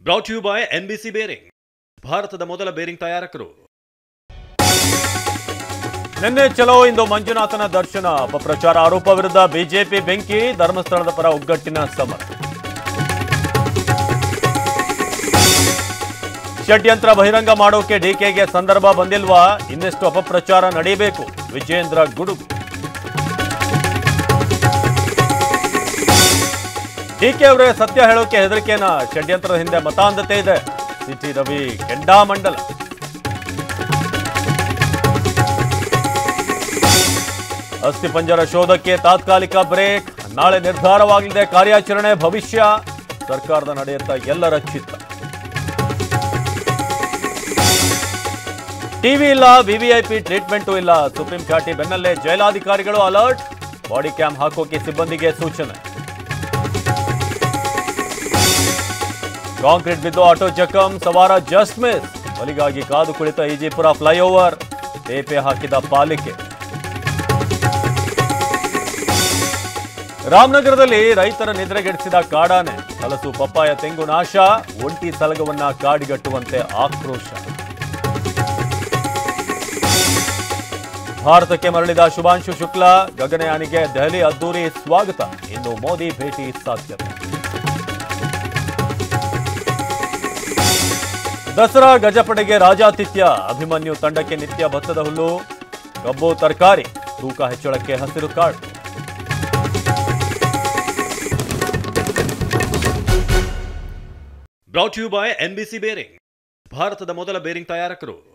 Brought you by NBC bearing, ಭಾರತದ ಮೊದಲ bearing ತಯಾರಕರು. ನಿನ್ನೆ ಚಲೋ ಇಂದು ಮಂಜುನಾಥನ ದರ್ಶನ. ಅಪಪ್ರಚಾರ ಆರೋಪ ವಿರುದ್ಧ ಬಿಜೆಪಿ ಬೆಂಕಿ, ಧರ್ಮಸ್ಥಳದ ಪರ ಒಗ್ಗಟ್ಟಿನ ಸಮರ. ಷಡ್ಯಂತ್ರ ಬಹಿರಂಗ ಮಾಡೋಕೆ ಡಿಕೆಗೆ ಸಂದರ್ಭ ಬಂದಿಲ್ವಾ? ಇನ್ನೆಷ್ಟು ಅಪಪ್ರಚಾರ ನಡೆಯಬೇಕು? ವಿಜೇಂದ್ರ ಗುಡುಗು. ಡಿಕೆ ಅವರೇ ಸತ್ಯ ಹೇಳೋಕೆ ಹೆದರಿಕೆನ? ಷಡ್ಯಂತ್ರದ ಹಿಂದೆ ಮತಾಂಧತೆ ಇದೆ. ಸಿಟಿ ರವಿ ಕೆಂಡಾಮಂಡಲ. ಅಸ್ಥಿಪಂಜರ ಶೋಧಕ್ಕೆ ತಾತ್ಕಾಲಿಕ ಬ್ರೇಕ್, ನಾಳೆ ನಿರ್ಧಾರವಾಗಲಿದೆ ಕಾರ್ಯಾಚರಣೆ ಭವಿಷ್ಯ. ಸರ್ಕಾರದ ನಡೆಯತ್ತ ಎಲ್ಲರ ಚಿತ್ತ. ಟಿವಿ ಇಲ್ಲ, ವಿವಿಐಪಿ ಟ್ರೀಟ್ಮೆಂಟು ಇಲ್ಲ. ಸುಪ್ರೀಂ ಘಾಟಿ ಬೆನ್ನಲ್ಲೇ ಜೈಲಾಧಿಕಾರಿಗಳು ಅಲರ್ಟ್. ಬಾಡಿ ಕ್ಯಾಮ್ ಹಾಕೋಕೆ ಸಿಬ್ಬಂದಿಗೆ ಸೂಚನೆ. ಕಾಂಕ್ರೀಟ್ ಬಿದ್ದು ಆಟೋ ಜಖಂ, ಸವಾರ ಜಸ್ಟ್ ಮಿಸ್. ಬಲಿಗಾಗಿ ಕಾದು ಕುಳಿತ ಈಜಿಪುರ ಫ್ಲೈಓವರ್, ತೇಪೆ ಹಾಕಿದ ಪಾಲಿಕೆ. ರಾಮನಗರದಲ್ಲಿ ರೈತರ ನಿದ್ರೆಗೆಡಿಸಿದ ಕಾಡಾನೆ, ಹಲಸು ಪಪ್ಪಾಯ ತೆಂಗು ನಾಶ, ಒಂಟಿ ಸಲಗವನ್ನ ಕಾಡಿಗಟ್ಟುವಂತೆ ಆಕ್ರೋಶ. ಭಾರತಕ್ಕೆ ಮರಳಿದ ಶುಭಾಂಶು ಶುಕ್ಲಾ, ಗಗನಯಾನಿಗೆ ದೆಹಲಿ ಅದ್ದೂರಿ ಸ್ವಾಗತ. ಇನ್ನು ಮೋದಿ ಭೇಟಿ ಸಾಧ್ಯತೆ. ದಸರಾ ಗಜಪಡೆಗೆ ರಾಜಾತಿಥ್ಯ, ಅಭಿಮನ್ಯು ತಂಡಕ್ಕೆ ನಿತ್ಯ ಭತ್ತದ ಹುಲ್ಲು, ಕಬ್ಬು ತರಕಾರಿ, ತೂಕ ಹೆಚ್ಚಳಕ್ಕೆ ಹಸಿರು card. Brought you by NBC bearing, ಭಾರತದ ಮೊದಲ ಬೇರಿಂಗ್ ತಯಾರಕರು.